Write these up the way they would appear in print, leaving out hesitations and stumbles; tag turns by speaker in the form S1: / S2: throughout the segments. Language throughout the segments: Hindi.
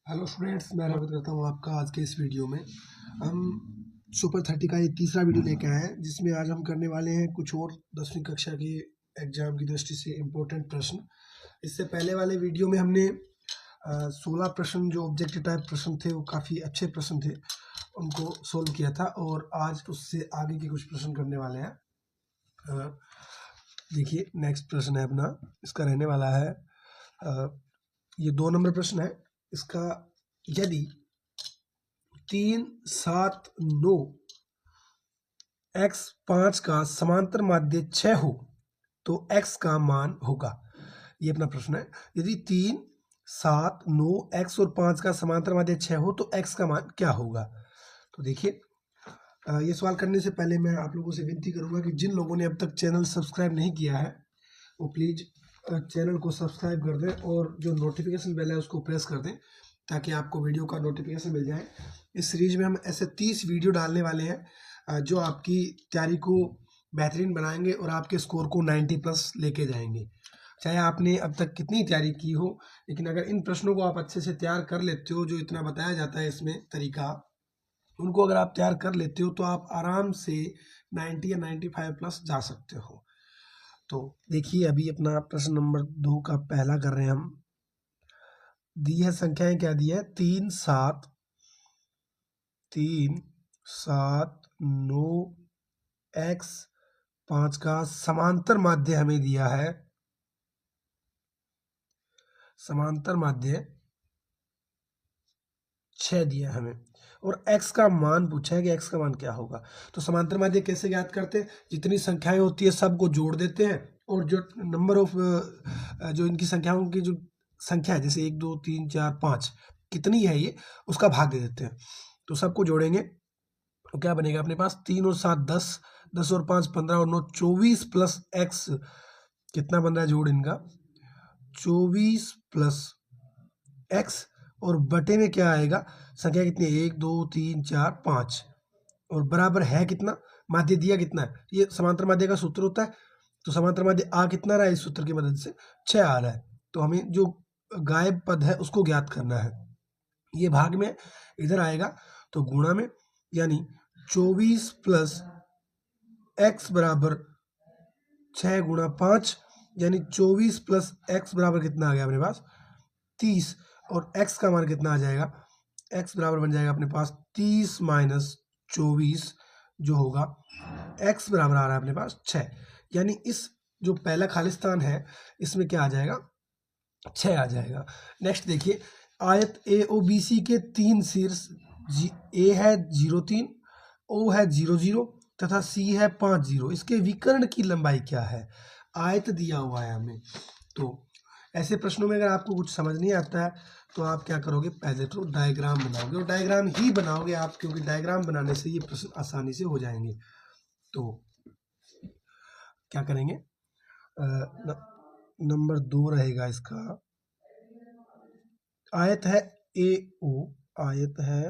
S1: हेलो स्टूडेंट्स, मैं स्वागत करता हूँ आपका आज के इस वीडियो में। हम सुपर 30 का ये तीसरा वीडियो लेके आए हैं, जिसमें आज हम करने वाले हैं कुछ और 10वीं कक्षा के एग्जाम की दृष्टि से इम्पोर्टेंट प्रश्न। इससे पहले वाले वीडियो में हमने 16 प्रश्न जो ऑब्जेक्टिव टाइप प्रश्न थे, वो काफ़ी अच्छे प्रश्न थे, उनको सोल्व किया था। और आज उससे आगे के कुछ प्रश्न करने वाले हैं। देखिए, नेक्स्ट प्रश्न है अपना, इसका रहने वाला है ये 2 नंबर प्रश्न है इसका। यदि 3, 7, 9 x 5 का समांतर माध्य 6 हो तो x का मान होगा। ये अपना प्रश्न है। यदि 3, 7, 9 x और 5 का समांतर माध्य 6 हो तो x का मान क्या होगा। तो देखिए, ये सवाल करने से पहले मैं आप लोगों से विनती करूंगा कि जिन लोगों ने अब तक चैनल सब्सक्राइब नहीं किया है वो प्लीज़ चैनल को सब्सक्राइब कर दें और जो नोटिफिकेशन बेल है उसको प्रेस कर दें, ताकि आपको वीडियो का नोटिफिकेशन मिल जाए। इस सीरीज में हम ऐसे 30 वीडियो डालने वाले हैं जो आपकी तैयारी को बेहतरीन बनाएंगे और आपके स्कोर को 90+ लेके जाएंगे। चाहे आपने अब तक कितनी तैयारी की हो, लेकिन अगर इन प्रश्नों को आप अच्छे से तैयार कर लेते हो, जो इतना बताया जाता है इसमें तरीका, उनको अगर आप तैयार कर लेते हो तो आप आराम से 90 या 95+ जा सकते हो। तो देखिए, अभी अपना प्रश्न नंबर 2 का पहला कर रहे हैं हम। दी है संख्याएं, क्या दी है, 3, 7, 9 x 5 का समांतर माध्य हमें दिया है। समांतर माध्य 6 दिया है हमें, और x का मान पूछा है कि x का मान क्या होगा। तो समांतर माध्य कैसे ज्ञात करते हैं? जितनी संख्याएं होती है सबको जोड़ देते हैं, और जो नंबर ऑफ जो इनकी संख्याओं की जो संख्या है, जैसे 1, 2, 3, 4, 5 कितनी है ये, उसका भाग दे देते हैं। तो सबको जोड़ेंगे तो क्या बनेगा अपने पास, 3 और 7 10, 10 और 5 15 और 9 24 प्लस x कितना बन रहा है जोड़ इनका, 24 प्लस x, और बटे में क्या आएगा, संख्या कितनी है, 1, 2, 3, 4, 5, और बराबर है कितना, माध्य दिया कितना है। ये समांतर माध्य का सूत्र होता है। तो समांतर माध्य आ कितना रहा है इस सूत्र की मदद से, 6 आ रहा है। तो हमें जो गायब पद है उसको ज्ञात करना है। ये भाग में इधर आएगा तो गुणा में, यानी 24 प्लस x बराबर 6 गुणा 5, यानी 24 प्लस x बराबर कितना आ गया अपने पास, 30। और x का मान कितना आ जाएगा, x बराबर बन जाएगा अपने पास 30 माइनस 24, जो होगा x बराबर आ रहा है अपने पास 6। यानी इस जो पहला खाली स्थान है इसमें क्या आ जाएगा, 6 आ जाएगा। नेक्स्ट देखिए, आयत ए ओ बी सी के 3 शीर्ष, ए है 0, 3, ओ है 0, 0 तथा सी है 5, 0। इसके विकर्ण की लंबाई क्या है, आयत दिया हुआ है हमें। तो ऐसे प्रश्नों में अगर आपको कुछ समझ नहीं आता है तो आप क्या करोगे, पहले तो डायग्राम बनाओगे, और डायग्राम ही बनाओगे आप, क्योंकि डायग्राम बनाने से ये प्रश्न आसानी से हो जाएंगे। तो क्या करेंगे, नंबर 2 रहेगा इसका। आयत है ए ओ, आयत है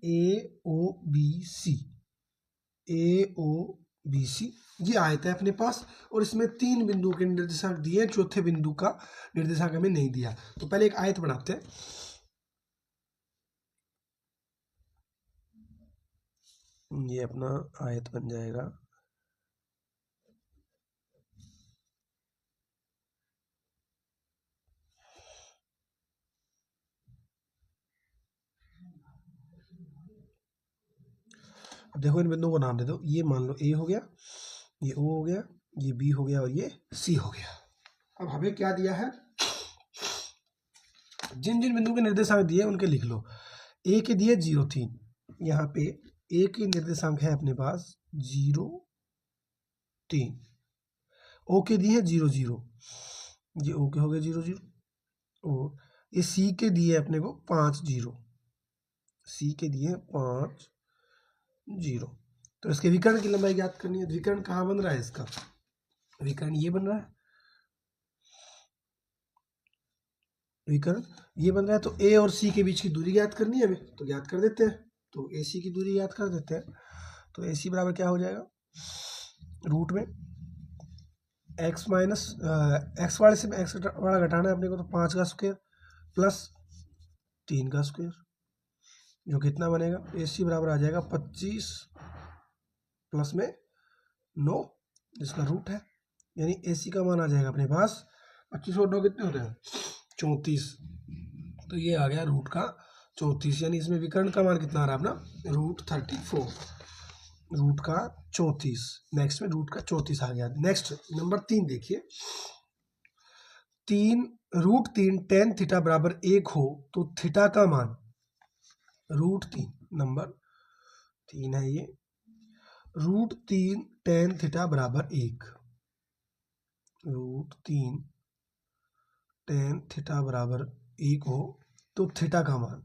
S1: ए ओ बी सी, ए ओ बी सी, ये आयत है अपने पास, और इसमें 3 बिंदु के निर्देशांक दिए, चौथे बिंदु का निर्देशांक हमें नहीं दिया। तो पहले एक आयत बनाते हैं। ये अपना आयत बन जाएगा। अब देखो, इन बिंदुओं को नाम दे दो। ये मान लो ए हो गया, ये ओ हो गया, ये बी हो गया, और ये सी हो गया। अब हमें क्या दिया है, जिन जिन बिंदु के निर्देशांक दिए उनके लिख लो। ए के दिए 0, 3, यहाँ पे ए के निर्देशांक है अपने पास 0, 3। ओ के दिए 0, 0, ये ओ के हो गए 0, 0। और ये सी के दिए अपने को 5, 0, सी के दिए 5, 0। तो इसके विकर्ण की लंबाई ज्ञात करनी है। विकर्ण कहाँ बन रहा है इसका, विकर्ण ये बन रहा है, विकर्ण ये बन रहा है। तो ए और सी के बीच की दूरी ज्ञात करनी है हमें, तो ज्ञात कर देते हैं। तो ए सी की दूरी ज्ञात कर देते हैं। तो ए सी बराबर क्या हो जाएगा, रूट में एक्स माइनस एक्स वाले से एक्स वाला घटाना है अपने को, तो 5 का स्क्वायर प्लस 3 का स्क्वायर, जो कितना बनेगा, AC बराबर आ जाएगा 25 प्लस में 9 जिसका रूट है, यानी AC का मान आ जाएगा अपने पास 25 और 9 कितने होते हैं 34। तो ये आ गया रूट का 34, यानी इसमें विकर्ण का मान कितना आ रहा है अपना रूट 34, रूट का 34। नेक्स्ट में रूट का 34 आ गया। नेक्स्ट नंबर 3 देखिए, 3√3 tan थीटा बराबर 1 हो तो थीटा का मान, √3 नंबर 3 है ये, √3 tan थीटा बराबर 1, √3 tan थीटा बराबर 1 हो तो थीटा का मान,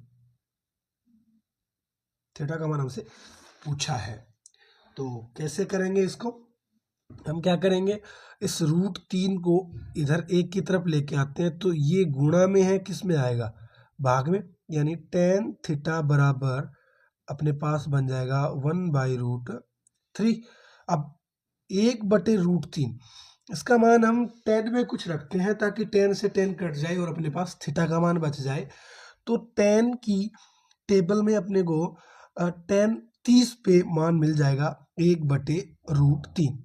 S1: थीटा का मान हमसे पूछा है। तो कैसे करेंगे इसको, हम क्या करेंगे, इस √3 को इधर 1 की तरफ लेके आते हैं, तो ये गुणा में है, किस में आएगा, भाग में, यानी tan थीटा बराबर अपने पास बन जाएगा 1/√3। अब 1/√3 इसका मान हम tan में कुछ रखते हैं ताकि tan से tan कट जाए और अपने पास थीटा का मान बच जाए। तो tan की टेबल में अपने को tan 30 पे मान मिल जाएगा 1/√3,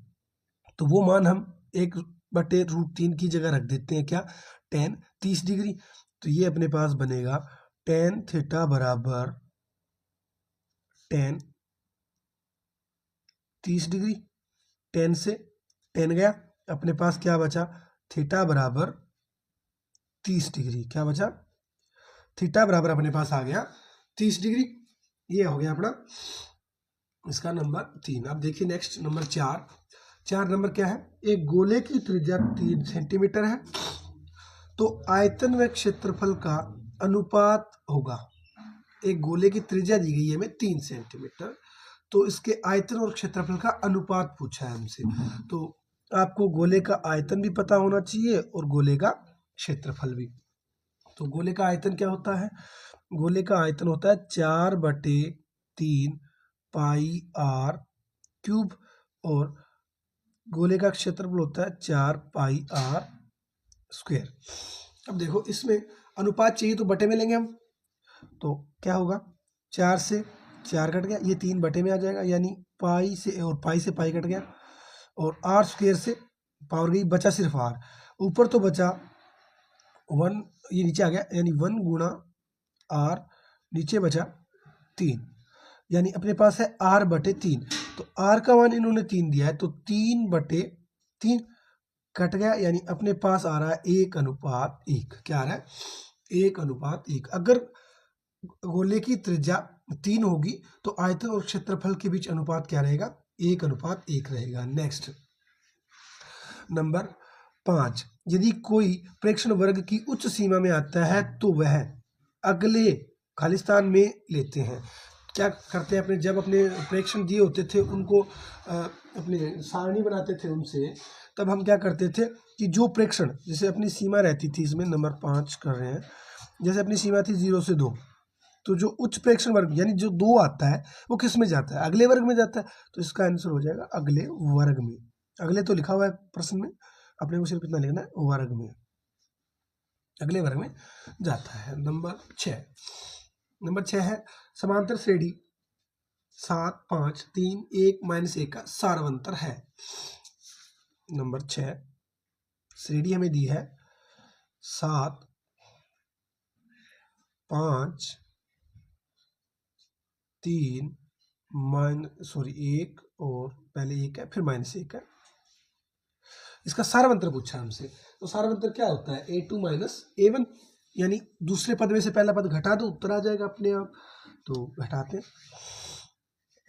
S1: तो वो मान हम 1/√3 की जगह रख देते हैं क्या, tan 30 डिग्री। तो ये अपने पास बनेगा tan थीटा बराबर tan 30 डिग्री, tan से tan गया, अपने पास क्या बचा, थीटा बराबर 30 डिग्री, क्या बचा, थीटा बराबर अपने पास आ गया 30 डिग्री। ये हो गया अपना इसका नंबर 3। अब देखिए नेक्स्ट नंबर 4 नंबर क्या है, एक गोले की त्रिज्या 3 सेंटीमीटर है, तो आयतन व क्षेत्रफल का अनुपात होगा। एक गोले की त्रिज्या दी गई है हमें 3 सेंटीमीटर, तो इसके आयतन और क्षेत्रफल का अनुपात पूछा है हमसे। तो आपको गोले का आयतन भी पता होना चाहिए और गोले का क्षेत्रफल भी। तो गोले का आयतन क्या होता है, गोले का आयतन होता है 4/3 πr³ और गोले का क्षेत्रफल होता है 4πr²। अब देखो इसमें अनुपात चाहिए तो बटे में लेंगे हम, तो क्या होगा, 4 से 4 कट गया, ये 3 बटे में आ जाएगा, यानी पाई से और पाई से पाई कट गया, और r² से पावर गई, बचा सिर्फ r, ऊपर तो बचा 1, ये नीचे आ गया, यानी 1 गुणा r, नीचे बचा 3, यानी अपने पास है r/3। तो r का मान इन्होंने 3 दिया है, तो 3/3 कट गया, यानी अपने पास आ रहा है 1:1। क्या आ रहा है, 1:1। अगर गोले की त्रिज्या 3 होगी तो आयतन और क्षेत्रफल के बीच अनुपात क्या रहेगा, 1:1 रहेगा। नेक्स्ट नंबर 5, यदि कोई प्रेक्षण वर्ग की उच्च सीमा में आता है तो वह अगले खालिस्तान में लेते हैं। क्या करते हैं, अपने जब अपने प्रेक्षण दिए होते थे उनको अपने सारणी बनाते थे उनसे, तब हम क्या करते थे कि जो प्रेक्षण, जैसे अपनी सीमा रहती थी, इसमें नंबर 5 कर रहे हैं, जैसे अपनी सीमा थी 0 से 2, तो जो उच्च प्रेक्षण वर्ग यानी जो 2 आता है वो किस में जाता है, अगले वर्ग में जाता है। तो इसका आंसर हो जाएगा अगले वर्ग में। अगले तो लिखा हुआ है प्रश्न में, अपने को सिर्फ कितना लिखना है, वर्ग में, अगले वर्ग में जाता है। नंबर 6 है समांतर श्रेणी 7 5 3 1 -1 का सारवंतर है। नंबर 6 श्रेणी हमें दी है 7 5 3 1 और पहले 1 है फिर -1 है, इसका सारवंतर पूछा हमसे। तो सारवंतर क्या होता है, A2 - A1, यानी दूसरे पद में से पहला पद घटा दो, उत्तर आ जाएगा अपने आप। तो घटाते हैं,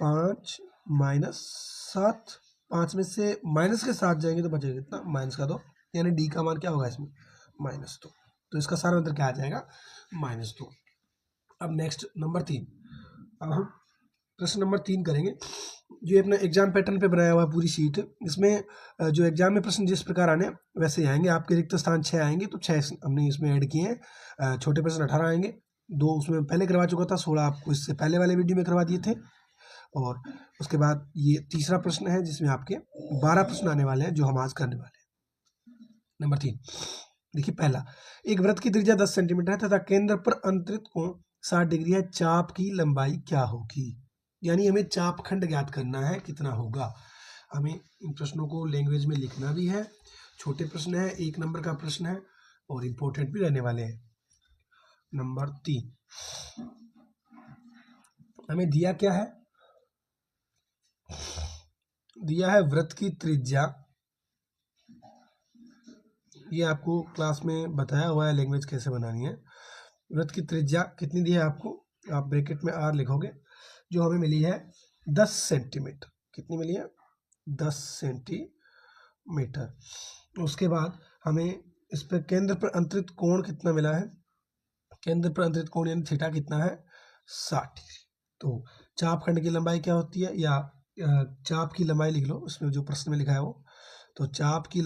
S1: 5 -7, 5 में से माइनस के 7 जाएंगे तो बचेगा कितना, -2, यानी डी का मान क्या होगा इसमें, -2। तो इसका सारवंतर क्या आ जाएगा, -2। अब नेक्स्ट नंबर 3, अब हम प्रश्न नंबर 3 करेंगे। जो अपना एग्जाम पैटर्न पे बनाया हुआ पूरी शीट, इसमें जो एग्जाम में प्रश्न जिस प्रकार आने वैसे ही आएंगे। आपके रिक्त स्थान 6 आएंगे, तो 6 हमने इसमें ऐड किए हैं। छोटे प्रश्न 18 आएंगे, 2 उसमें पहले करवा चुका था, 16 आपको इससे पहले वाले वीडियो में करवा दिए थे। और उसके बाद ये तीसरा प्रश्न है जिसमें आपके 12 प्रश्न आने वाले हैं, जो हम आज करने वाले हैं। नंबर 3 देखिए, पहला, एक वृत्त की त्रिज्या 10 सेंटीमीटर है तथा केंद्र पर अंतरित कोण 60 डिग्री है, चाप की लंबाई क्या होगी? यानी हमें चापखंड ज्ञात करना है, कितना होगा। हमें इन प्रश्नों को लैंग्वेज में लिखना भी है, छोटे प्रश्न है, 1 नंबर का प्रश्न है और इंपॉर्टेंट भी रहने वाले हैं। नंबर 3 हमें दिया क्या है, दिया है वृत्त की त्रिज्या, ये आपको क्लास में बताया हुआ है लैंग्वेज कैसे बनानी है। वृत्त की त्रिज्या कितनी दी है आपको, आप ब्रैकेट में आर लिखोगे, जो हमें मिली है 10 सेंटीमीटर। कितनी मिली है? 10 सेंटीमीटर। उसके बाद हमें इस पर केंद्र पर अंतरित कोण कितना मिला है, केंद्र पर अंतरित कोण यानी थीटा कितना है, 60 डिग्री। तो चापखंड की लंबाई क्या होती है, या चाप की लंबाई लिख लो, उसमें जो प्रश्न में लिखा है वो, तो चाप की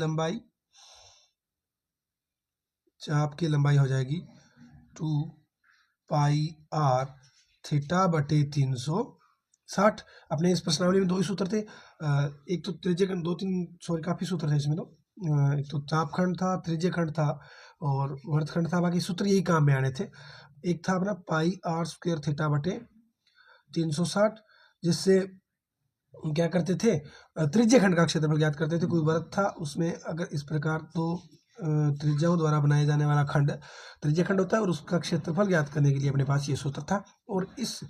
S1: लंबाई हो जाएगी 2 पाई आर थीटा बटे 360। अपने इस प्रश्नावली में 2 ही सूत्र थे, एक तो त्रिज्यखंड, 2-3 काफी सूत्र थे इसमें। तो एक तो चापखंड था, त्रिज्यखंड था और वर्तखंड था, बाकी सूत्र यही काम में आने थे। एक था अपना पाई आर स्क्वायर थीटा बटे 360, जिससे क्या करते थे, त्रिज्यखंड का क्षेत्रफल ज्ञात करते थे। कोई वृत्त था, उसमें अगर इस प्रकार तो त्रिज्याओं द्वारा बनाया जाने वाला खंड त्रिज्यखंड होता है और उसका क्षेत्रफल ज्ञात करने के लिए अपने पास ये सूत्र था। और इस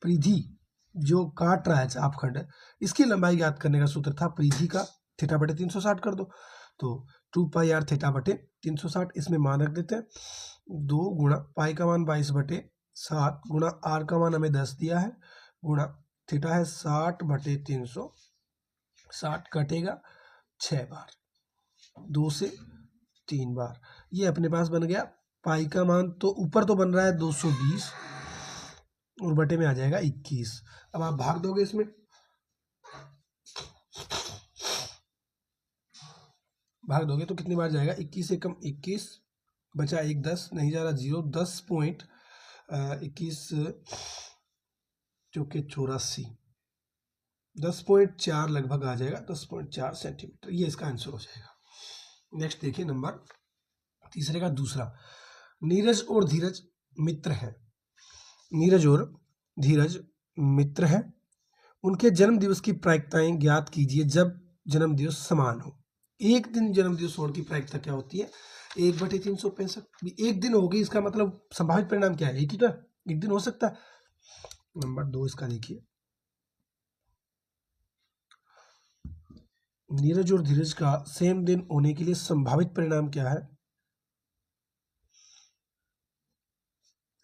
S1: परिधि जो काट रहा है चापखंड, इसकी लंबाई ज्ञात करने का सूत्र था परिधि का, थीटा बटे 360 कर दो, तो 2 पाई आर थीटा बटे 360। इसमें मान रख देते हैं, 2 गुणा पाई का मान 22 बटे 7 गुणा आर का मान हमें 10 दिया है, गुणा थीटा है 60 बटे 360, कटेगा 6 बार, 2 से 3 बार। ये अपने पास बन गया पाई का मान, तो ऊपर तो बन रहा है 220 और बटे में आ जाएगा 21। अब आप भाग दोगे इसमें, भाग दोगे तो कितनी बार जाएगा, 21 से कम 21, बचा 1, 10 नहीं जा रहा 0, 10.21 चौके 84, 10.4 लगभग आ जाएगा, 10.4 सेंटीमीटर। ये इसका आंसर हो जाएगा। नेक्स्ट देखिए नंबर तीसरे का दूसरा, नीरज और धीरज मित्र हैं, नीरज और धीरज मित्र हैं, उनके जन्म दिवस की प्रायिकताएं ज्ञात कीजिए जब जन्म दिवस समान हो। एक दिन जन्म दिवस होने की प्रायिकता क्या होती है, 1/365। एक दिन होगी, इसका मतलब संभावित परिणाम क्या है, एक ही तो है, एक दिन हो सकता है। नंबर 2 इसका देखिए, नीरज और धीरज का सेम दिन होने के लिए संभावित परिणाम क्या है,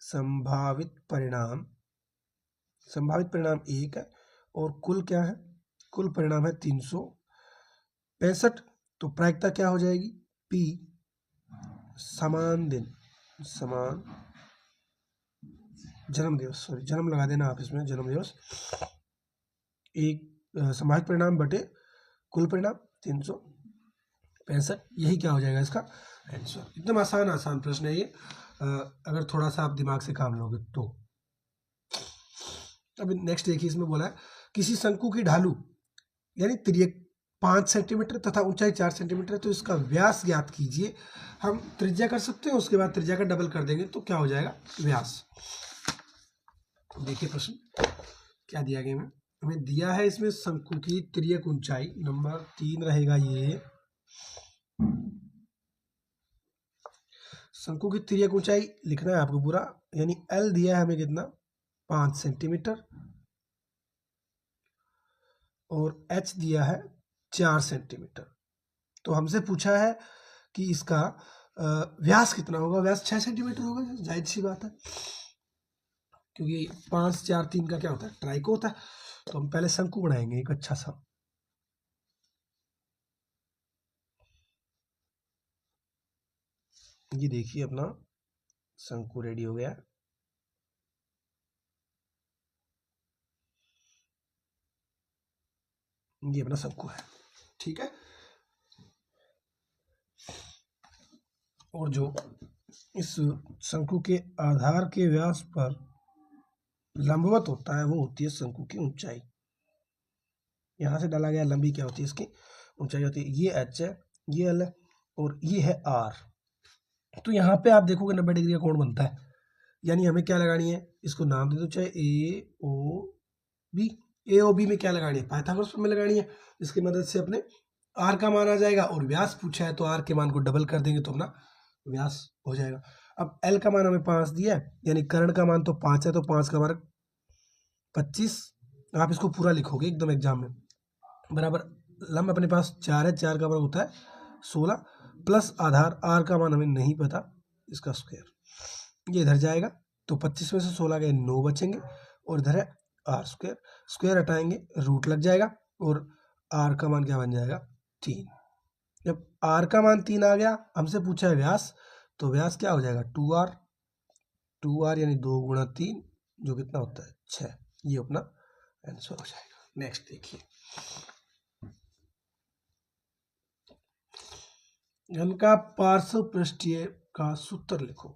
S1: संभावित परिणाम 1 है और कुल क्या है, कुल परिणाम है 365। तो प्रायिकता क्या हो जाएगी, P समान दिन, समान जन्म दिवस, सॉरी जन्म लगा देना आप इसमें, जन्म दिवस, एक संभावित परिणाम बटे कुल परिणाम 365, यही क्या हो जाएगा इसका आंसर। एकदम आसान प्रश्न है ये, अगर थोड़ा सा आप दिमाग से काम लोगे तो। अब नेक्स्ट देखिए, इसमें बोला है किसी शंकु की ढालू यानी त्रिज्या 5 सेंटीमीटर तथा ऊंचाई 4 सेंटीमीटर है, तो इसका व्यास ज्ञात कीजिए। हम त्रिज्या कर सकते हैं, उसके बाद त्रिज्या का डबल कर देंगे तो क्या हो जाएगा, व्यास। देखिए प्रश्न क्या दिया गया में, हमें दिया है इसमें शंकु की तिर्यक ऊंचाई, नंबर 3 रहेगा ये, शंकु की तिर्यक ऊंचाई लिखना है आपको पूरा, यानी L दिया है हमें कितना, 5 सेंटीमीटर और H दिया है 4 सेंटीमीटर। तो हमसे पूछा है कि इसका व्यास कितना होगा, व्यास 6 सेंटीमीटर होगा, जाहिर सी बात है, क्योंकि 5, 4, 3 का क्या होता है, ट्राइको होता है। तो हम पहले शंकु बनाएंगे एक अच्छा सा, ये देखिए अपना शंकु रेडी हो गया, ये अपना शंकु है, ठीक है। और जो इस शंकु के आधार के व्यास पर लंबवत होता है वो होती है शंकु की ऊंचाई। यहाँ से डाला गया लंबी क्या होती है, इसकी ऊंचाई होती है, ये H है, ये L है और ये है आर। तो यहाँ पे आप देखोगे 90 डिग्री का कोण बनता है, यानी हमें क्या लगानी है, इसको नाम दे दो चाहे ए ओ बी। ए ओ बी में क्या लगानी है, पाइथागोरस में लगानी है, इसकी मदद से अपने आर का मान आ जाएगा। और व्यास पूछा है तो आर के मान को डबल कर देंगे तो अपना व्यास हो जाएगा। अब एल का मान हमें 5 दिया है, यानी कर्ण का मान तो 5 है, तो 5 का वर्ग 25। आप इसको पूरा लिखोगे एकदम एग्जाम में, बराबर लंब अपने पास 4 है, 4 का वर्ग होता है 16 प्लस आधार आर का मान हमें नहीं पता, इसका स्क्वायर, ये इधर जाएगा तो 25 में से 16 गए 9 बचेंगे, और इधर है आर स्क्वायर, स्क्वायर हटाएंगे रूट लग जाएगा, और आर का मान क्या बन जाएगा 3। जब आर का मान 3 आ गया, हमसे पूछा है व्यास, तो व्यास क्या हो जाएगा 2r, 2r यानी 2 गुणा 3 जो कितना होता है 6। ये अपना आंसर हो जाएगा। नेक्स्ट देखिए, घन का पार्श्व पृष्ठीय का सूत्र लिखो।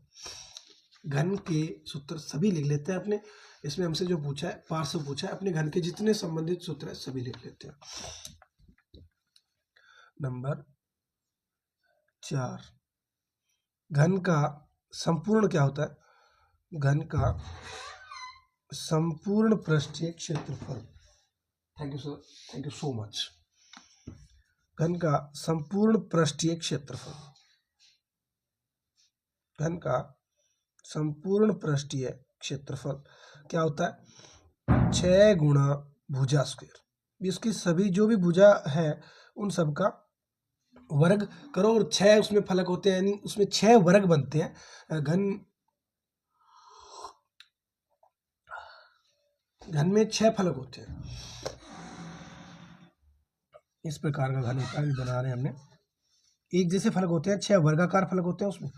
S1: घन के सूत्र सभी लिख लेते हैं अपने, इसमें हमसे जो पूछा है पार्श्व पूछा है, अपने घन के जितने संबंधित सूत्र है सभी लिख लेते हैं। नंबर 4, घन का संपूर्ण क्या होता है, घन का संपूर्ण पृष्ठीय क्षेत्रफल। Thank you sir, thank you so much. घन का संपूर्ण पृष्ठीय क्षेत्रफल, घन का संपूर्ण पृष्ठीय क्षेत्रफल क्या होता है 6 गुणा भुजा स्क्वायर। इसकी सभी जो भी भुजा है उन सब का वर्ग करो, और 6 उसमें फलक होते हैं, यानी उसमें 6 वर्ग बनते हैं। घन में 6 फलक होते हैं, इस प्रकार का घन होता है, बना रहे हैं हमने। एक जैसे फलक होते हैं, 6 वर्गाकार फलक होते हैं उसमें।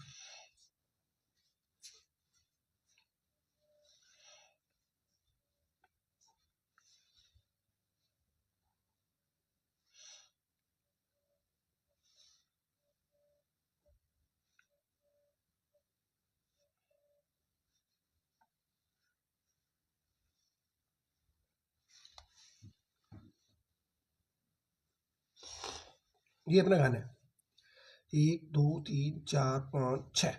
S1: ये अपना घन है 1 2 3 4 5 6,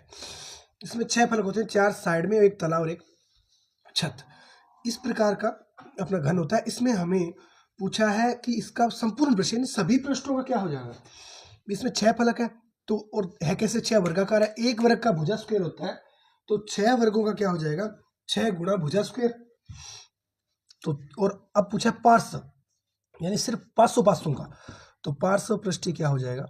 S1: इसमें 6 फलक होते हैं, 4 साइड में, एक तला और एक छत। इस प्रकार का अपना घन होता है। इसमें हमें पूछा है कि इसका संपूर्ण पृष्ठ यानी सभी पृष्ठों का क्या हो जाएगा। इसमें 6 फलक है तो, और है कैसे 6 वर्गाकार है, एक वर्ग का भुजा स्क्वायर होता है, तो 6 वर्गों का क्या हो जाएगा 6 गुणा भुजा स्क्वायर। तो और अब पूछा पार्श्व यानी सिर्फ 500 का, तो पार्श्व पृष्ठीय क्या हो जाएगा,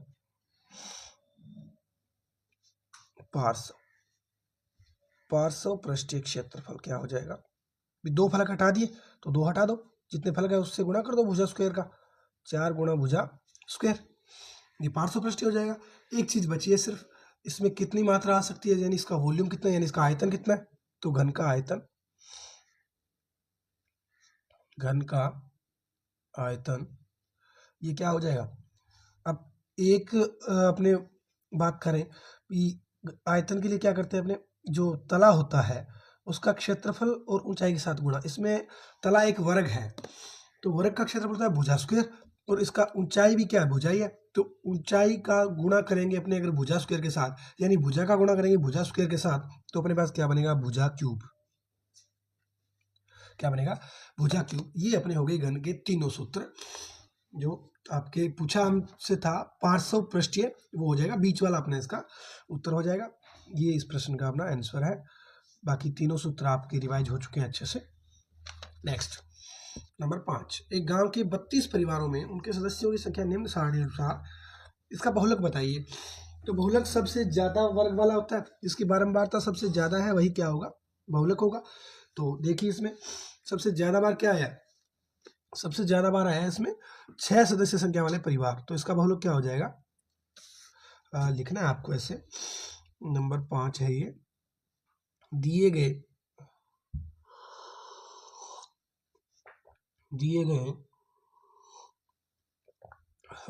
S1: पार्श्व पृष्ठीय क्षेत्रफल क्या हो जाएगा। 2 फलक हटा दिए तो 2 हटा दो, जितने फलक है उससे गुणा कर दो भुजा स्क्वायर का, 4 गुणा भुजा स्क्वायर, ये पार्श्व पृष्ठीय हो जाएगा। एक चीज बची है सिर्फ, इसमें कितनी मात्रा आ सकती है, यानी इसका वॉल्यूम कितना है, यानी इसका आयतन कितना है, तो घन का आयतन ये क्या हो जाएगा। अब एक अपने बात करें कि आयतन के लिए क्या करते हैं, अपने जो तला होता है उसका क्षेत्रफल और ऊंचाई के साथ गुणा। इसमें तला एक वर्ग है तो वर्ग का क्षेत्रफल होता है भुजा स्क्वायर, और इसका ऊंचाई भी क्या है भुजा ही है, तो ऊंचाई का गुणा करेंगे अपने अगर भुजा स्क्वायर के साथ, यानी भुजा का गुणा करेंगे भुजा स्क्वायर के साथ, तो अपने पास क्या बनेगा भुजा क्यूब, क्या बनेगा भुजा क्यूब। ये अपने हो गए घन के तीनों सूत्र। जो आपके पूछा हमसे था पार्श्व पृष्ठीय, वो हो जाएगा बीच वाला अपना इसका उत्तर हो जाएगा। ये इस प्रश्न का अपना आंसर है। बाकी तीनों सूत्र आपके रिवाइज हो चुके हैं अच्छे से। नेक्स्ट नंबर 5, एक गांव के 32 परिवारों में उनके सदस्यों की संख्या निम्न सारणी अनुसार, इसका बहुलक बताइए। तो बहुलक सबसे ज्यादा वर्ग वाला होता है, जिसकी बारंबारता सबसे ज्यादा है वही क्या होगा बहुलक होगा। तो देखिए इसमें सबसे ज्यादा बार क्या आया, सबसे ज्यादा बार आया है इसमें 6 सदस्य संख्या वाले परिवार, तो इसका बहुलक क्या हो जाएगा, लिखना है आपको ऐसे। नंबर 5 है ये, दिए गए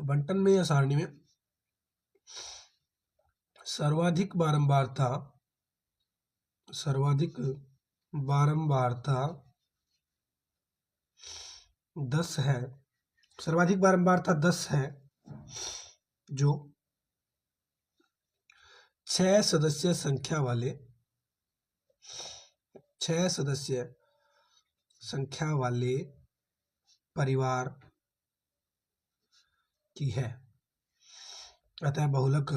S1: बंटन में या सारणी में सर्वाधिक बारंबारता 10 है, सर्वाधिक बारंबारता 10 है, जो 6 सदस्य संख्या वाले 6 सदस्य संख्या वाले परिवार की है। अतः बहुलक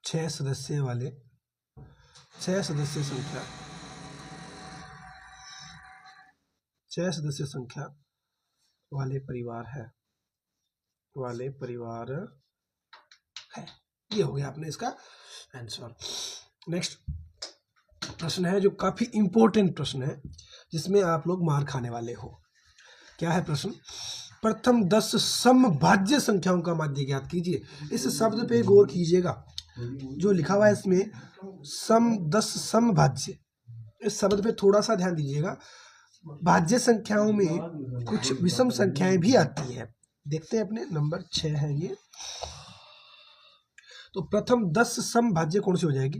S1: 6 सदस्य वाले 6 सदस्य संख्या 6 सदस्य संख्या वाले परिवार है ये हो गया आपने इसका आंसर। नेक्स्ट प्रश्न है जो काफी इंपॉर्टेंट प्रश्न है, जिसमें आप लोग मार खाने वाले हो। क्या है प्रश्न? प्रथम 10 समभाज्य संख्याओं का माध्य ज्ञात कीजिए। इस शब्द पे गौर कीजिएगा, जो लिखा हुआ है इसमें 10 समभाज्य, इस शब्द पे थोड़ा सा ध्यान दीजिएगा। भाज्य संख्याओं में कुछ विषम संख्याएं भी आती है। देखते हैं अपने नंबर 6 है ये। तो प्रथम 10 समभाज्य कौन सी हो जाएगी?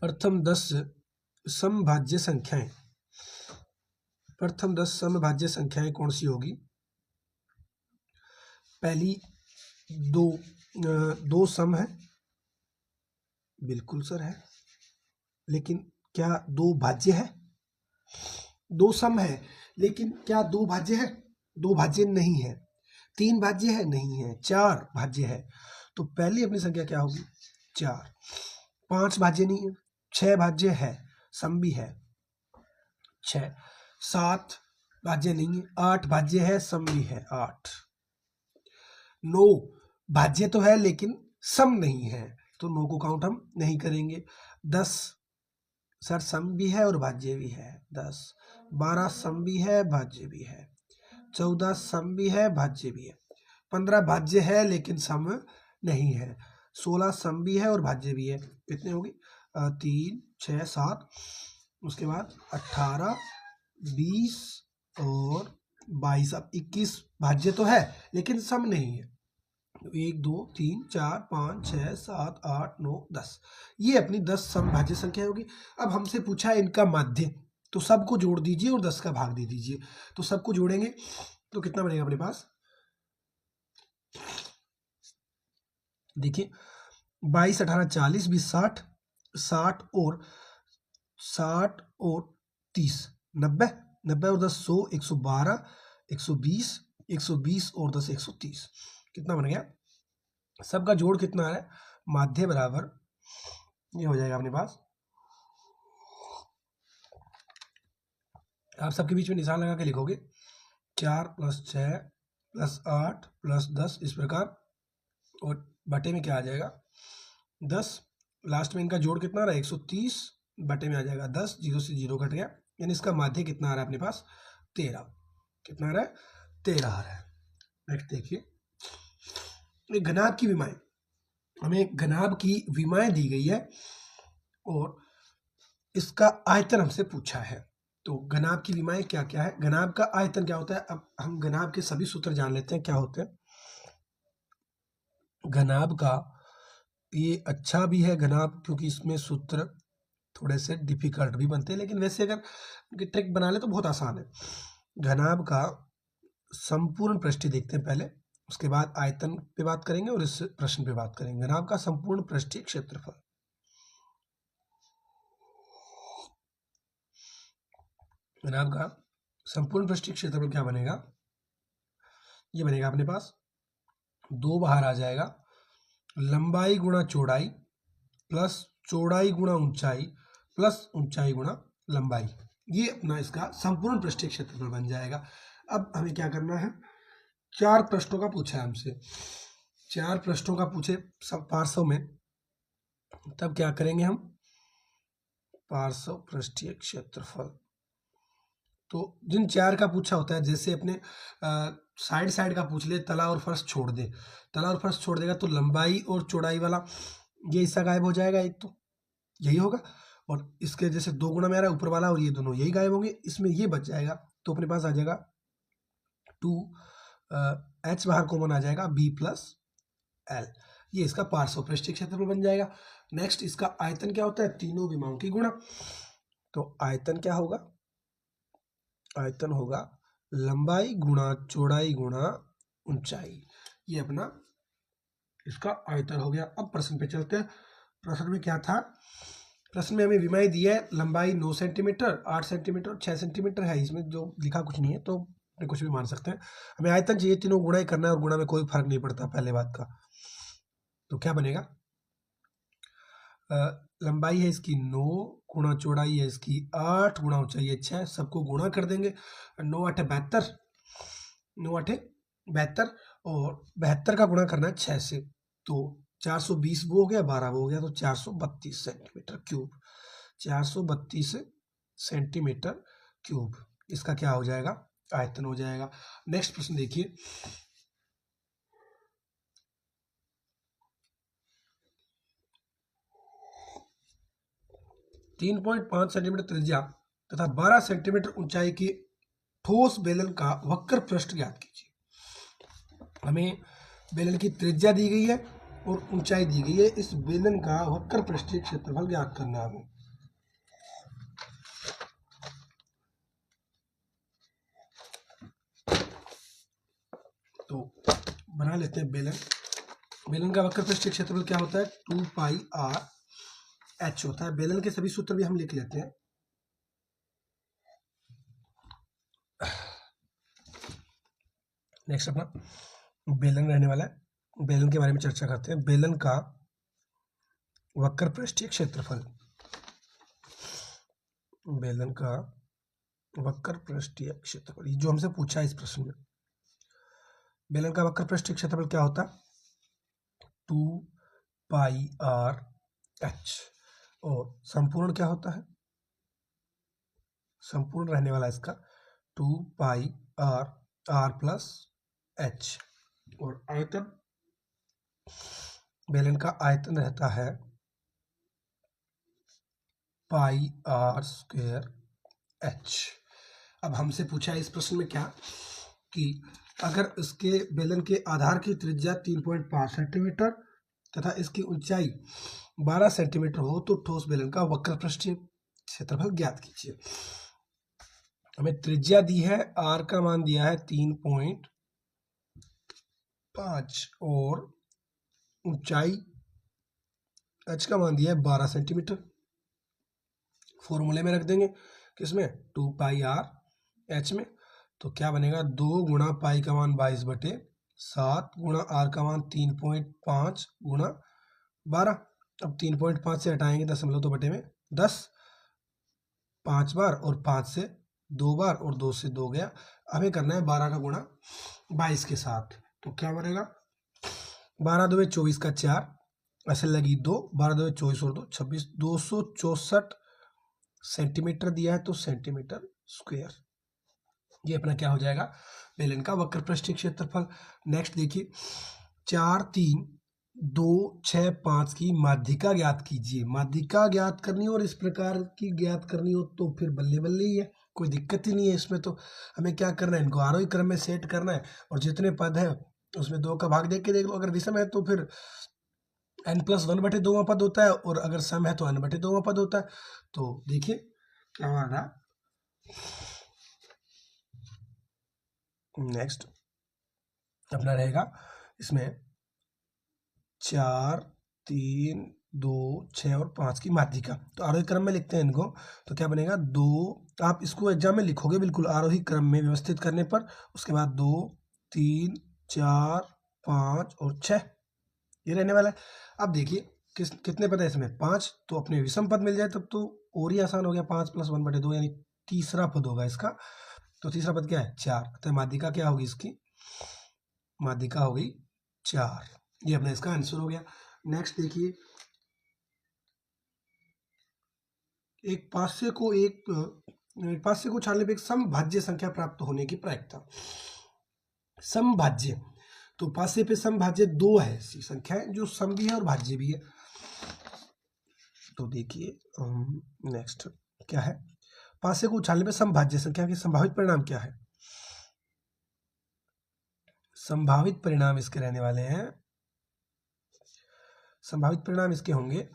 S1: प्रथम 10 समभाज्य संख्याएं, प्रथम 10 समभाज्य संख्याएं कौन सी होगी? पहली दो सम है, बिल्कुल सर है, लेकिन क्या दो भाज्य है? दो सम है, लेकिन क्या दो भाज्य है? दो भाज्य नहीं है। 3 भाज्य है? नहीं है। 4 भाज्य है। तो पहली अपनी संख्या क्या होगी? 4। 5 भाज्य नहीं है। 6 भाज्य है, सम भी है 6। 7 भाज्य नहीं है। 8 भाज्य है, सम भी है 8। 9 भाज्य तो है लेकिन सम नहीं है, तो 9 को काउंट हम नहीं करेंगे। 10 सर सम भी है और भाज्य भी है 10। 12 सम भी है, भाज्य भी है। 14 सम भी है, भाज्य भी है। 15 भाज्य है लेकिन सम नहीं है। 16 सम भी है और भाज्य भी है। कितने होगी? 3 6 7। उसके बाद 18 20 और 22। अब 21 भाज्य तो है लेकिन सम नहीं है। 1 2 3 4 5 6 7 8 9 10, ये अपनी 10 समभाज्य संख्या होगी। अब हमसे पूछा है इनका माध्य, तो सबको जोड़ दीजिए और 10 का भाग दे दीजिए। तो सबको जोड़ेंगे तो कितना बनेगा अपने पास? देखिए 22 18 40 20 60 60 और 30 90 90 और 10 100 112 120 120 और 10 130। कितना बन गया? सबका जोड़ कितना है? माध्य बराबर ये हो जाएगा अपने पास। आप सबके बीच में निशान लगा के लिखोगे 4 + 6 + 8 + 10 इस प्रकार, और बटे में क्या आ जाएगा? 10। लास्ट में इनका जोड़ कितना आ रहा है? 130 बटे में आ जाएगा 10। 0 से 0 कट गया, यानी इसका माध्य कितना आ रहा है अपने पास? 13। कितना आ रहा है? 13 आ रहा है। नेक्स्ट देखिए घनाभ की विमाएं, हमें घनाभ की विमाएं दी गई है और इसका आयतन हमसे पूछा है। तो घनाभ की विमाएं क्या क्या है? घनाभ का आयतन क्या होता है? अब हम घनाभ के सभी सूत्र जान लेते हैं क्या होते हैं। घनाभ का ये अच्छा भी है घनाभ, क्योंकि इसमें सूत्र थोड़े से डिफिकल्ट भी बनते हैं, लेकिन वैसे अगर ट्रिक बना ले तो बहुत आसान है। घनाभ का संपूर्ण पृष्ठीय देखते हैं पहले, उसके बाद आयतन पे बात करेंगे और इस प्रश्न पे बात करेंगे। घनाभ का संपूर्ण पृष्ठीय क्षेत्रफल, घनाभ का संपूर्ण पृष्ठीय क्षेत्रफल क्या बनेगा? ये बनेगा अपने पास 2 बाहर आ जाएगा, लंबाई गुणा चौड़ाई प्लस चौड़ाई गुणा ऊंचाई प्लस ऊंचाई गुणा लंबाई, ये अपना इसका संपूर्ण पृष्ठीय क्षेत्रफल बन जाएगा। अब हमें क्या करना है? 4 प्रश्नों का पूछा है हमसे, 4 प्रश्नों का पूछे सब पार्श्व में, तब क्या करेंगे हम? पार्श्व पृष्ठीय क्षेत्रफल, तो जिन 4 का पूछा होता है, जैसे अपने साइड साइड का पूछ ले, तला और फर्श छोड़ दे, तला और फर्श छोड़ देगा तो लंबाई और चौड़ाई वाला ये हिस्सा गायब हो जाएगा, एक तो यही होगा। और इसके जैसे 2 गुना में आ रहा है ऊपर वाला, और ये दोनों यही गायब होंगे, इसमें ये बच जाएगा। तो अपने पास आ जाएगा 2h बाहर कॉमन आ जाएगा, b + l, ये इसका पार्श्व पृष्ठीय क्षेत्रफल बन जाएगा। नेक्स्ट इसका आयतन क्या होता है? तीनों विमाओं की गुणा। तो आयतन क्या होगा? आयतन होगा लंबाई गुणा चौड़ाई गुणा ऊंचाई, ये अपना इसका आयतन हो गया। अब प्रश्न पे चलते हैं। प्रश्न में क्या था? प्रश्न में हमें विमाई दी है, लंबाई 9 सेंटीमीटर, 8 सेंटीमीटर, 6 सेंटीमीटर है। इसमें जो लिखा कुछ नहीं है तो अपने कुछ भी मान सकते हैं। हमें आयतन चाहिए, तीनों गुणा ही करना है और गुणा में कोई फर्क नहीं पड़ता पहले बात का। तो क्या बनेगा? लंबाई है इसकी 9 गुणा चौड़ाई है इसकी 8 गुणा ऊंचाई है 6, सबको गुणा कर देंगे। 9 8 72, 9 8 72 और 72 का गुणा करना है 6 से, तो 420 वो हो गया, 12 वो हो गया, तो 432 सेंटीमीटर क्यूब, 432 सेंटीमीटर क्यूब इसका क्या हो जाएगा? आयतन हो जाएगा। नेक्स्ट प्रश्न देखिए। 3.5 सेंटीमीटर त्रिज्या तथा 12 सेंटीमीटर ऊंचाई की ठोस बेलन का वक्र पृष्ठ ज्ञात कीजिए। हमें बेलन की त्रिज्या दी गई है और ऊंचाई दी गई है, इस बेलन का वक्र पृष्ठीय क्षेत्रफल ज्ञात करना है हमें। तो बना लेते हैं बेलन। बेलन का वक्र पृष्ठीय क्षेत्रफल क्या होता है? 2 पाई r h होता है। बेलन के सभी सूत्र भी हम लिख लेते हैं। नेक्स्ट अपना बेलन रहने वाला है। बेलन के बारे में चर्चा करते हैं। बेलन का वक्र पृष्ठीय क्षेत्रफल, बेलन का वक्र पृष्ठीय क्षेत्रफल, जो हमसे पूछा है इस प्रश्न में। बेलन का वक्र पृष्ठीय क्षेत्रफल क्या होता है? 2 पाई r h, और संपूर्ण क्या होता है? संपूर्ण रहने वाला इसका 2 पाई r प्लस h, और आयतन, बेलन का आयतन रहता है पाई r स्क्वायर h। अब हमसे पूछा है इस प्रश्न में क्या कि अगर इसके बेलन के आधार की त्रिज्या 3.5 सेंटीमीटर तथा इसकी ऊंचाई 12 सेंटीमीटर हो तो ठोस बेलन का वक्र पृष्ठीय क्षेत्रफल ज्ञात कीजिए। हमें त्रिज्या दी है, r का मान दिया है 3.5 और ऊंचाई h का मान दिया है 12 सेंटीमीटर। फॉर्मूले में रख देंगे किसमें? 2 पाई r h में। तो क्या बनेगा? 2 गुणा पाई का मान 22/7 गुणा r का मान 3.5 गुणा 12। अब 3.5 से हटाएंगे दशमलव तो बटे में 10, 5 बार, और 5 से 2 बार, और 2 से 2 गया। हमें करना है 12 का गुणा 22 के साथ। तो क्या बनेगा? 12 2 24 का 4, ऐसे लगी 2, 12 2 24 और 2 26, 264 सेंटीमीटर दिया है, तो सेंटीमीटर स्क्वायर, ये अपना क्या हो जाएगा? बेलन का वक्र पृष्ठीय क्षेत्रफल। नेक्स्ट देखिए, 4 3 2 6 5 की माध्यिका ज्ञात कीजिए। माध्यिका ज्ञात करनी हो और इस प्रकार की ज्ञात करनी हो तो फिर बल्ले बल्ले ही है, कोई दिक्कत ही नहीं है इसमें। तो हमें क्या करना है? इनको आरोही क्रम में सेट करना है, और जितने पद है उसमें 2 का भाग देख के देख लो। अगर विषम है तो फिर n+1/2 पद होता है, और अगर सम है तो n/2 पद होता है। तो देखिए क्या होगा। नेक्स्ट अपना रहेगा इसमें 4 3 2 6 और 5 की माध्यिका। तो आरोही क्रम में लिखते हैं इनको। तो क्या बनेगा? 2, आप इसको एग्जाम में लिखोगे बिल्कुल आरोही क्रम में व्यवस्थित करने पर। उसके बाद 2 3 4 5 और 6, ये रहने वाला है। अब देखिए कितने पद है इसमें? 5। तो अपने विषम पद मिल जाए तब तो और ही आसान हो गया। 5 + 1/2 यानी तीसरा पद होगा इसका। तो तीसरा पद क्या है? 4। तो माध्यिका क्या होगी इसकी? माध्यिका हो गई 4। ये अपना इसका आंसर हो गया। नेक्स्ट देखिए, एक पास्य को छाड़ने पर एक समभाज्य संख्या प्राप्त होने की प्रायिकता। समभाज्य, तो पास्य पे समभाज्य 2 है ऐसी संख्याएं जो सम भी है और भाज्य भी है। तो देखिए नेक्स्ट क्या है? पास्य को उछालने पे समभाज्य संख्या के संभावित परिणाम क्या है? संभावित परिणाम इसके रहने वाले हैं, संभावित परिणाम इसके होंगे,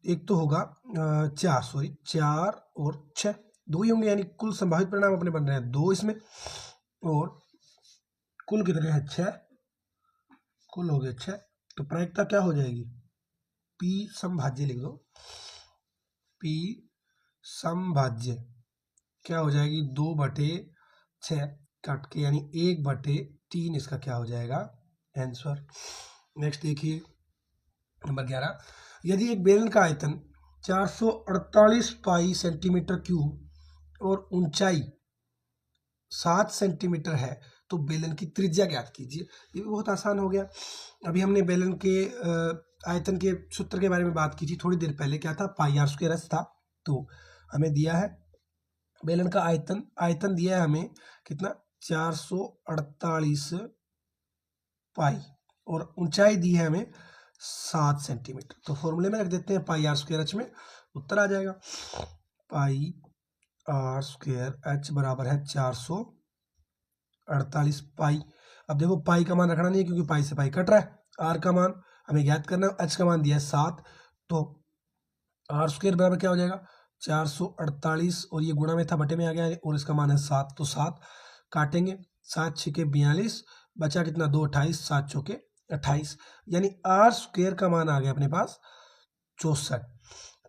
S1: एक तो होगा 4 और 6, दो ही होंगे, यानी कुल संभावित परिणाम अपने बन रहे हैं 2 इसमें, और कुल कितने हैं 6, कुल हो गए 6। तो प्रायिकता क्या हो जाएगी, P समभाज्य लिख दो, P समभाज्य क्या हो जाएगी 2/6 काट के, यानी 1/3 इसका क्या हो जाएगा आंसर। नेक्स्ट देखिए नंबर 11, यदि एक बेलन का आयतन 448 पाई सेंटीमीटर क्यूब और ऊंचाई 7 सेंटीमीटर है तो बेलन की त्रिज्या ज्ञात कीजिए। ये भी बहुत आसान हो गया। अभी हमने बेलन के आयतन के सूत्र के बारे में बात की थी थोड़ी देर पहले, क्या था, पाई आर स्क्वायर एस था। तो हमें दिया है बेलन का आयतन दिया है हमें कितना 448 पाई, और ऊंचाई दी है हमें 7 सेंटीमीटर। तो फॉर्मूले में रख देते हैं पाई आर स्क्वायर एच में, उत्तर आ जाएगा पाई आर स्क्वायर एच बराबर है 448 पाई। अब देखो पाई का मान रखना नहीं है क्योंकि पाई से पाई कट रहा है, आर का मान हमें ज्ञात करना है, एच का मान दिया है 7, तो आर स्क्वायर बराबर क्या हो जाएगा 448, और ये गुणा में था बटे में आ गया, और इसका मान है 7, तो 7 काटेंगे, 7 छके 42, बचा कितना 2 28, 7 चौके 28, यानी आर स्क्वायर का मान आ गया अपने पास 64।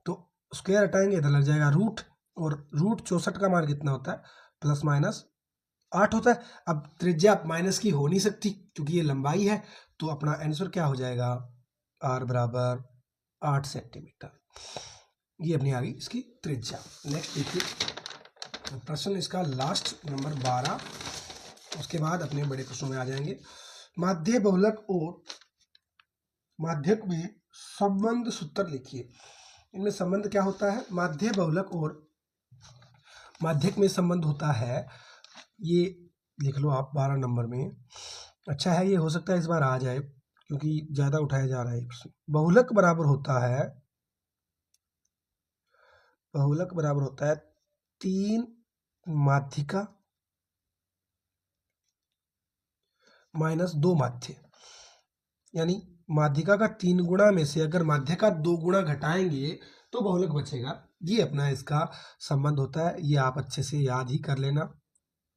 S1: तो स्क्वायर हटाएंगे इधर लग जाएगा रूट, और रूट 64 का मान कितना होता है +- 8 होता है। अब त्रिज्या माइनस की हो नहीं सकती क्योंकि ये लंबाई है, तो अपना आंसर क्या हो जाएगा आर बराबर 8 सेंटीमीटर। ये अपनी आ गई इसकी त्रिज्या। नेक्स्ट देखिए प्रश्न इसका लास्ट नंबर 12, उसके बाद अपने बड़े प्रश्नों में आ जाएंगे। माध्य बहुलक और माध्यक में संबंध सूत्र लिखिए। इनमें संबंध क्या होता है, माध्य बहुलक और माध्यक में संबंध होता है, ये लिख लो आप 12 नंबर में। अच्छा है, ये हो सकता है इस बार आ जाए क्योंकि ज्यादा उठाया जा रहा है प्रश्न। बहुलक बराबर होता है 3 माध्यिका -2 माध्य, यानी माध्यिका का 3 गुणा में से अगर माध्य का 2 गुणा घटाएंगे तो बहुलक बचेगा। ये अपना इसका संबंध होता है, ये आप अच्छे से याद ही कर लेना,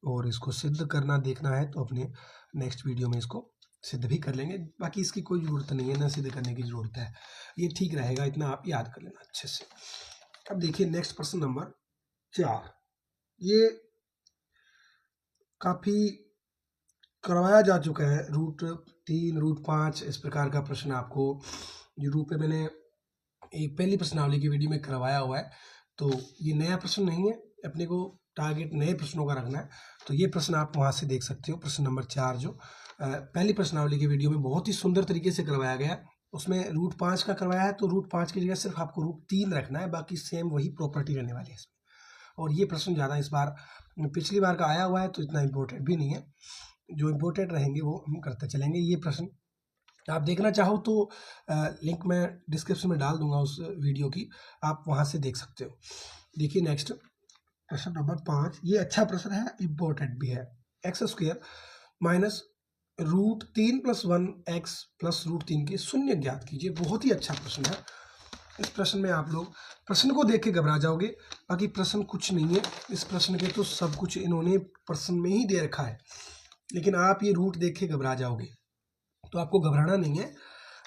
S1: और इसको सिद्ध करना देखना है तो अपने नेक्स्ट वीडियो में इसको सिद्ध भी कर लेंगे। बाकी इसकी कोई ज़रूरत नहीं है, ना सिद्ध करने की ज़रूरत है, ये ठीक रहेगा, इतना आप याद कर लेना अच्छे से। अब देखिए नेक्स्ट प्रश्न नंबर 4, ये काफ़ी करवाया जा चुका है, √3 √5 इस प्रकार का प्रश्न आपको यूट्यूब पे मैंने एक पहली प्रश्नावली की वीडियो में करवाया हुआ है। तो ये नया प्रश्न नहीं है, अपने को टारगेट नए प्रश्नों का रखना है, तो ये प्रश्न आप वहाँ से देख सकते हो। प्रश्न नंबर 4 जो पहली प्रश्नावली की वीडियो में बहुत ही सुंदर तरीके से करवाया गया, उसमें √5 का करवाया है, तो √5 की जगह सिर्फ आपको √3 रखना है, बाकी सेम वही प्रॉपर्टी रहने वाली है इसमें। और ये प्रश्न ज़्यादा इस बार पिछली बार का आया हुआ है तो इतना इम्पोर्टेंट भी नहीं है, जो इम्पोर्टेंट रहेंगे वो हम करते चलेंगे। ये प्रश्न आप देखना चाहो तो लिंक मैं डिस्क्रिप्शन में डाल दूंगा उस वीडियो की, आप वहां से देख सकते हो। देखिए नेक्स्ट प्रश्न नंबर 5, ये अच्छा प्रश्न है, इम्पोर्टेंट भी है। x² माइनस √3 + 1x + √3 के शून्य ज्ञात कीजिए। बहुत ही अच्छा प्रश्न है। इस प्रश्न में आप लोग प्रश्न को देख के घबरा जाओगे, बाकी प्रश्न कुछ नहीं है इस प्रश्न के, तो सब कुछ इन्होंने प्रश्न में ही दे रखा है, लेकिन आप ये रूट देख के घबरा जाओगे, तो आपको घबराना नहीं है।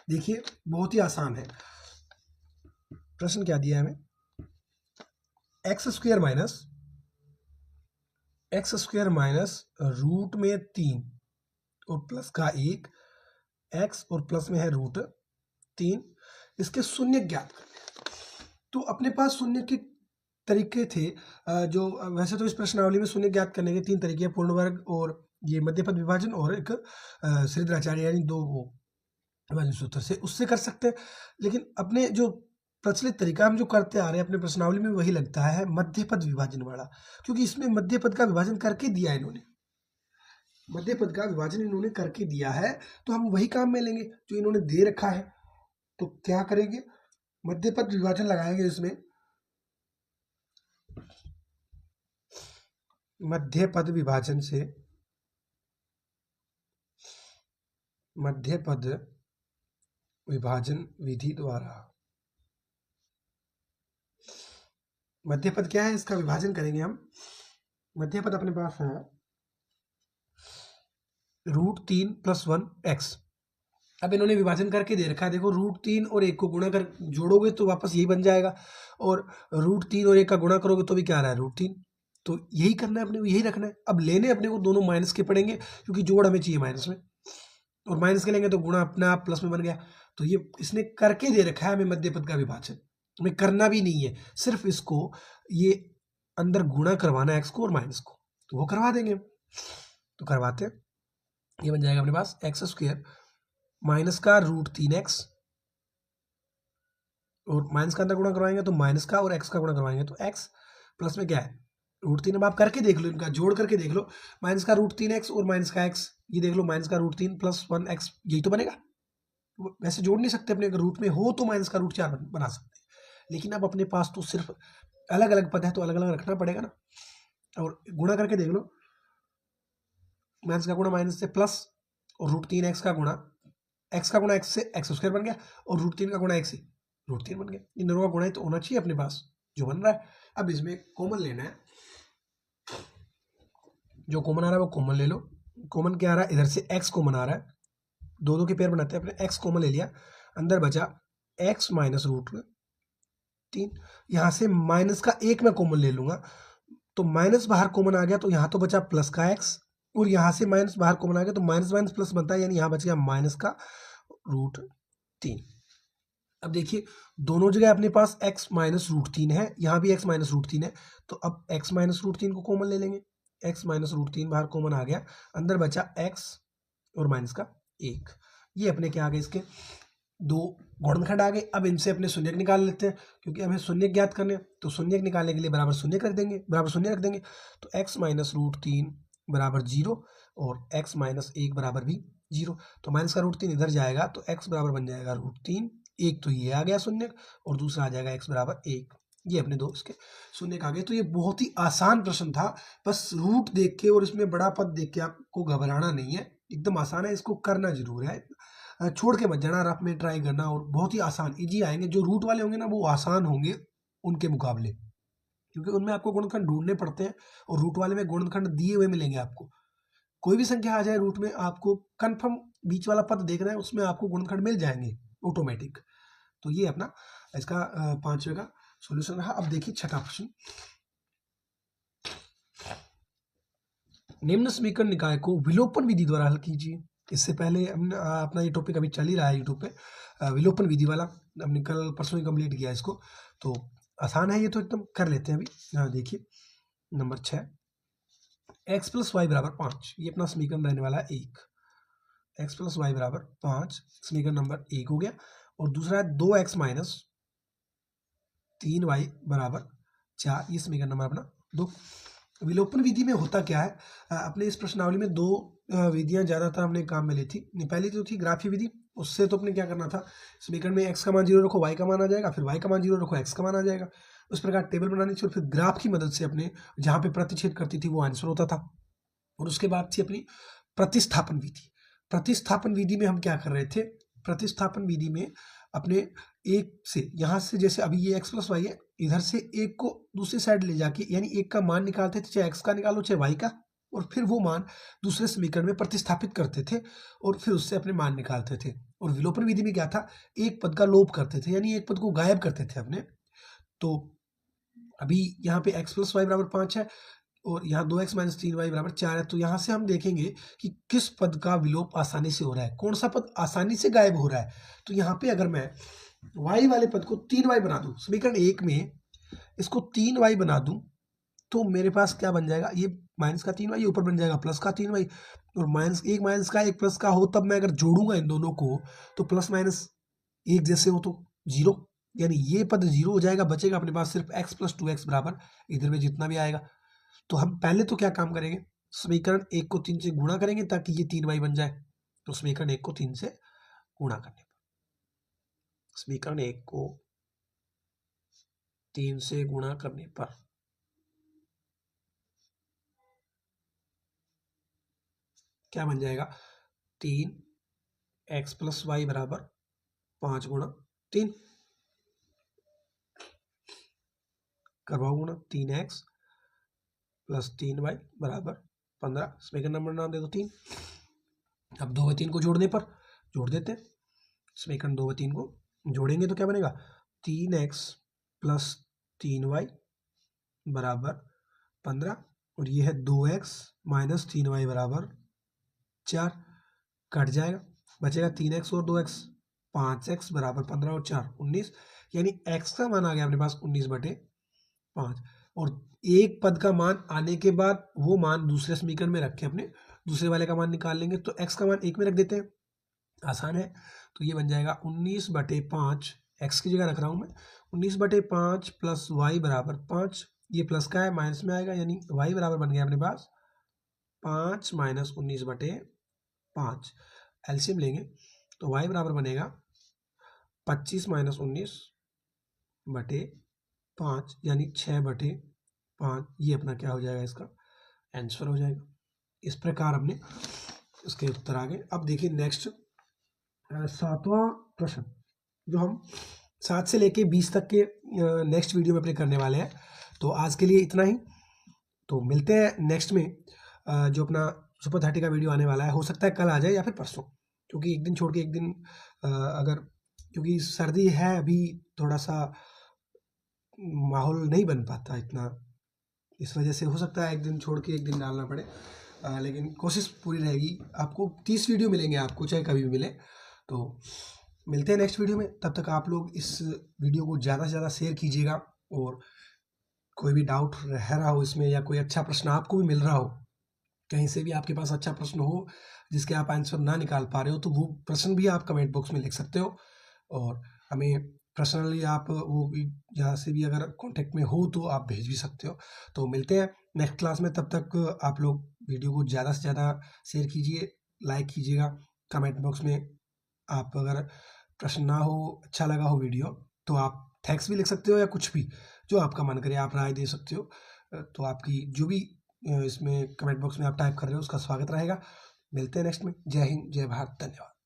S1: देखिए बहुत ही आसान है। प्रश्न क्या दिया है हमें, x² माइनस √3 और प्लस का 1 x और प्लस में है √3, इसके शून्य ज्ञात करने हैं। तो अपने पास शून्य के तरीके थे, जो वैसे तो इस प्रश्नावली में शून्य ज्ञात करने के 3 तरीके हैं, पूर्ण वर्ग और ये मध्यपद विभाजन, और एक श्रीधराचार्य यानी 2 विभाजन सूत्र से उससे कर सकते हैं। लेकिन अपने जो प्रचलित तरीका हम जो करते आ रहे हैं अपने प्रश्नावली में, वही लगता है मध्यपद विभाजन वाला, क्योंकि इसमें मध्यपद का विभाजन करके दिया है इन्होंने, मध्यपद का विभाजन इन्होंने करके दिया है, तो हम वही काम में लेंगे जो इन्होंने दे रखा है। तो क्या करेंगे, मध्यपद विभाजन लगाएंगे इसमें, मध्यपद विभाजन से मध्यपद विभाजन विधि द्वारा मध्य पद क्या है, इसका विभाजन करेंगे हम। मध्य पद अपने पास है √3 + 1x। अब इन्होंने विभाजन करके दे रखा है, देखो √3 और 1 को गुणा कर जोड़ोगे तो वापस यही बन जाएगा, और √3 और 1 का गुणा करोगे तो भी क्या आ रहा है √3। तो यही करना है अपने को, यही रखना है। अब लेने अपने को दोनों माइनस के पड़ेंगे, क्योंकि जोड़ हमें चाहिए माइनस में, और माइनस के लेंगे तो गुणा अपने आप प्लस में बन गया। तो ये इसने करके दे रखा है हमें मध्य पद का विभाजन, हमें करना भी नहीं है, सिर्फ इसको ये अंदर गुणा करवाना है एक्स को और माइनस को, तो वो करवा देंगे। तो करवाते हैं, ये बन जाएगा अपने पास x² माइनस का √3x, और माइनस का अंदर गुणा करवाएंगे तो माइनस का, और x का गुणा करवाएंगे तो x, प्लस में क्या है √3। अब आप करके देख लो, इनका जोड़ करके देख लो, माइनस का √3x और माइनस का x, ये देख लो माइनस का √3 + 1x, यही तो बनेगा। वैसे जोड़ नहीं सकते, अपने रूट में हो तो माइनस का √4 बना सकते हैं, लेकिन अब अपने पास तो सिर्फ अलग अलग पद है तो अलग अलग रखना पड़ेगा ना। और गुणा करके देख लो, माइनस का गुणा माइनस से प्लस, और √3x का गुणा x का गुणा x से x² बन गया, और √3 का गुणा x से √3 बन गया। इन दोनों का गुणा ही तो होना चाहिए अपने पास, जो बन रहा है। अब इसमें कॉमन लेना है, जो कॉमन आ रहा है वो कॉमन ले लो। कॉमन क्या आ रहा है, इधर से x कॉमन आ रहा है, दो दो के पेयर बनाते हैं, अपने x कॉमन ले लिया, अंदर बचा x - √3। यहाँ से माइनस का 1 मैं कॉमन ले लूंगा, तो माइनस बाहर कॉमन आ गया, तो यहाँ तो बचा प्लस का x, और यहाँ से माइनस बाहर कॉमन आ गया तो माइनस माइनस प्लस बनता है, यानी यहाँ बच गया माइनस का √3। अब देखिए दोनों जगह अपने पास x - √3 है, यहाँ भी x - √3 है, तो अब x - √3 को कॉमन ले लेंगे, x - √3 बाहर कॉमन आ गया, अंदर बचा x और माइनस का 1। ये अपने क्या आ गए, इसके दो गुणनखंड आ गए। अब इनसे अपने शून्यक निकाल लेते हैं, क्योंकि हमें शून्यक ज्ञात करने हैं, तो शून्यक निकालने के लिए बराबर शून्य रख देंगे, बराबर शून्य रख देंगे, तो x - √3 बराबर 0, और x - 1 बराबर भी 0। तो माइनस का √3 इधर जाएगा, तो x बराबर बन जाएगा √3, एक तो ये आ गया शून्यक, और दूसरा आ जाएगा x बराबर 1। ये अपने दो इसके शून्यक आ गए। तो ये बहुत ही आसान प्रश्न था, बस रूट देख के और इसमें बड़ा पद देख के आपको घबराना नहीं है, एकदम आसान है, इसको करना जरूर है, छोड़ के मत जाना, रफ में ट्राई करना, और बहुत ही आसान इजी आएंगे। जो रूट वाले होंगे ना वो आसान होंगे उनके मुकाबले, क्योंकि उनमें आपको गुणनखंड ढूंढने पड़ते हैं, और रूट वाले में गुणनखंड दिए हुए मिलेंगे आपको। कोई भी संख्या आ जाए रूट में, आपको कंफर्म बीच वाला पद देखना है, उसमें आपको गुणनखंड मिल जाएंगे ऑटोमेटिक। तो ये अपना इसका 5वें का सॉल्यूशन रहा। अब देखिए छठा प्रश्न, निम्न समीकरण निकाय को विलोपन विधि द्वारा हल कीजिए। इससे पहले हमने अपना ये टॉपिक अभी चल ही रहा है यूट्यूब पे, विलोपन विधि वाला, हमने कल परसों ही कंप्लीट किया इसको, तो आसान है ये, तो एकदम कर लेते हैं अभी। देखिए नंबर 6, x + y = 5, ये अपना समीकरण रहने वाला है 1। x + y = 5, समीकरण नंबर 1 हो गया, और दूसरा है 2x - 3y = 4, ये समीकरण नंबर अपना 2। विलोपन विधि में होता क्या है, अपने इस प्रश्नावली में दो विधियां ज्यादातर हमने काम में ली थी। पहली जो थी ग्राफी विधि, उससे तो अपने क्या करना था, समीकरण में x का मान 0 रखो, y का मान आ जाएगा, फिर y का मान 0 रखो, x का मान आ जाएगा। उस प्रकार टेबल बनानी थी, और फिर ग्राफ की मदद से अपने जहाँ पे प्रतिच्छेद करती थी वो आंसर होता था। और उसके बाद थी अपनी प्रतिस्थापन विधि। प्रतिस्थापन विधि में हम क्या कर रहे थे, प्रतिस्थापन विधि में अपने एक से, यहाँ से जैसे अभी ये x + y है, इधर से एक को दूसरी साइड ले जाके, यानी एक का मान निकालते थे, चाहे x का निकालो चाहे y का, और फिर वो मान दूसरे समीकरण में प्रतिस्थापित करते थे, और फिर उससे अपने मान निकालते थे। और विलोपन विधि में क्या था, एक पद का लोप करते थे, यानी एक पद को गायब करते थे अपने। तो अभी यहाँ पे x + y = 5 है, और यहाँ 2x - 3y = 4 है, तो यहाँ से हम देखेंगे कि किस पद का विलोप आसानी से हो रहा है, कौन सा पद आसानी से गायब हो रहा है। तो यहाँ पे अगर मैं y वाले पद को 3y बना दूं, समीकरण 1 में इसको 3y बना दूं, तो मेरे पास क्या बन जाएगा, ये माइनस का 3y, ऊपर बन जाएगा प्लस का 3y, और माइनस का एक प्लस का हो, तब मैं अगर जोड़ूंगा इन दोनों को, तो प्लस माइनस एक जैसे हो तो 0, यानी ये पद 0 हो जाएगा, बचेगा अपने पास सिर्फ x + 2x = इधर में जितना भी आएगा। तो हम पहले तो क्या काम करेंगे, समीकरण 1 को 3 से गुणा करेंगे ताकि ये 3y बन जाए। तो समीकरण 1 को 3 से गुणा करने पर, समीकरण 1 को 3 से गुणा करने पर क्या बन जाएगा, 3x + y = 5 × 3। करवाऊंगा ना, 3x प्लस 3y बराबर 15। समीकरण नंबर नाम दे दो 3। अब 2 व 3 को जोड़ने पर जोड़ देते हैं। समीकरण 2 व 3 को जोड़ेंगे तो क्या बनेगा, 3x प्लस 3y बराबर 15 और ये है 2x माइनस 3y बराबर 4। कट जाएगा, बचेगा 3x और 2x, 5x बराबर 15 और 4 19, यानी x का मान आ गया अपने पास 19/5। और एक पद का मान आने के बाद वो मान दूसरे समीकरण में रख के अपने दूसरे वाले का मान निकाल लेंगे। तो x का मान 1 में रख देते हैं, आसान है। तो ये बन जाएगा 19/5, x की जगह रख रहा हूँ मैं, 19/5 प्लस y बराबर 5। ये प्लस का है, माइनस में आएगा, यानी y बराबर बन गया अपने पास 5 माइनस 19/5। एलसीएम लेंगे तो y बराबर बनेगा 25 माइनस 19/5, यानी 6/5। ये अपना क्या हो जाएगा, इसका आंसर हो जाएगा। इस प्रकार हमने इसके उत्तर आ गए। अब देखिए नेक्स्ट 7वां प्रश्न, जो हम 7 से लेके 20 तक के नेक्स्ट वीडियो में अपने करने वाले हैं। तो आज के लिए इतना ही, तो मिलते हैं नेक्स्ट में। जो अपना सुपर 30 का वीडियो आने वाला है, हो सकता है कल आ जाए या फिर परसों, क्योंकि एक दिन छोड़ के एक दिन अगर, क्योंकि सर्दी है अभी, थोड़ा सा माहौल नहीं बन पाता इतना, इस वजह से हो सकता है एक दिन छोड़ के एक दिन डालना पड़े। लेकिन कोशिश पूरी रहेगी। आपको 30 वीडियो मिलेंगे, आपको चाहे कभी भी मिले। तो मिलते हैं नेक्स्ट वीडियो में, तब तक आप लोग इस वीडियो को ज़्यादा से ज़्यादा शेयर कीजिएगा। और कोई भी डाउट रह रहा हो इसमें, या कोई अच्छा प्रश्न आपको भी मिल रहा हो, कहीं से भी आपके पास अच्छा प्रश्न हो जिसके आप आंसर ना निकाल पा रहे हो, तो वो प्रश्न भी आप कमेंट बॉक्स में लिख सकते हो। और हमें पर्सनली आप वो भी जहाँ से भी अगर कांटेक्ट में हो तो आप भेज भी सकते हो। तो मिलते हैं नेक्स्ट क्लास में, तब तक आप लोग वीडियो को ज़्यादा से ज़्यादा शेयर कीजिए, लाइक कीजिएगा। कमेंट बॉक्स में आप अगर प्रश्न ना हो, अच्छा लगा हो वीडियो, तो आप थैंक्स भी लिख सकते हो, या कुछ भी जो आपका मन करे आप राय दे सकते हो। तो आपकी जो भी इसमें कमेंट बॉक्स में आप टाइप कर रहे हो उसका स्वागत रहेगा। मिलते हैं नेक्स्ट में। जय हिंद, जय भारत, धन्यवाद।